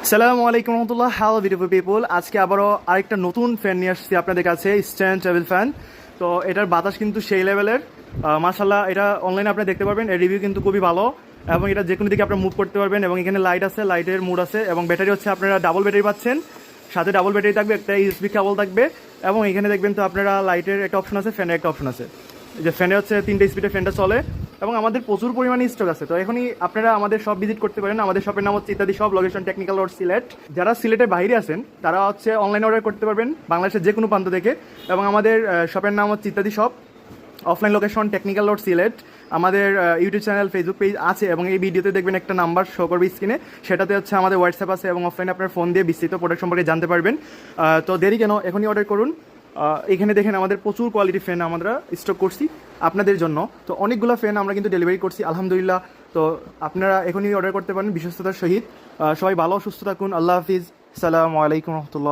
সালামু আলাইকুম রহমতুল্লাহ। Hello beautiful people, আজকে আবারও আরেকটা নতুন ফ্যান নিয়ে আসছি আপনাদের কাছে, স্ট্যান্ড টেবিল ফ্যান। তো এটার বাতাস কিন্তু সেই লেভেলের, মাশাল্লাহ। এটা অনলাইনে আপনি দেখতে পারবেন, এর রিভিউ কিন্তু খুবই ভালো এবং এটা যে কোনো দিকে আপনারা মুভ করতে পারবেন। এবং এখানে লাইট আছে, লাইটের মুড আছে এবং ব্যাটারি হচ্ছে আপনারা ডাবল ব্যাটারি পাচ্ছেন, সাথে ডাবল ব্যাটারি থাকবে, একটা ইউএসবি কেবল থাকবে। এবং এখানে দেখবেন তো আপনারা লাইটের একটা অপশন আছে, ফ্যানের একটা অপশন আছে। যে ফ্যানে হচ্ছে 3টে স্পিডে ফ্যানটা চলে এবং আমাদের প্রচুর পরিমাণে স্টক আছে। তো এখনই আপনারা আমাদের শপ ভিজিট করতে পারেন। আমাদের শপের নাম হচ্ছে ইত্যাদি shop, location technical road Sylhet. যারা সিলেটের বাইরে আছেন তারা হচ্ছে অনলাইন অর্ডার করতে পারবেন বাংলাদেশের যে কোনো প্রান্ত থেকে। এবং আমাদের শপের নাম হচ্ছে ইত্যাদি shop, offline location technical road Sylhet. আমাদের ইউটিউব চ্যানেল, ফেসবুক পেজ আছে এবং এই ভিডিওতে দেখবেন একটা নাম্বার শো করবে স্ক্রিনে, সেটাতে হচ্ছে আমাদের হোয়াটসঅ্যাপ আছে এবং অফলাইনে আপনার ফোন দিয়ে বিস্তৃত প্রোডাক্ট সম্পর্কে জানতে পারবেন। তো দেরি কেন, এখনই অর্ডার করুন। এখানে দেখেন আমাদের প্রচুর কোয়ালিটি ফ্যান আমরা স্টক করছি আপনাদের জন্য। তো অনেকগুলো ফ্যান আমরা কিন্তু ডেলিভারি করছি আলহামদুলিল্লাহ। তো আপনারা এখনই অর্ডার করতে পারেন বিশ্বস্ততার সহিত। সবাই ভালো সুস্থ থাকুন। আল্লাহ হাফিজ। সালামু আলাইকুম রহমতুল্লাহ।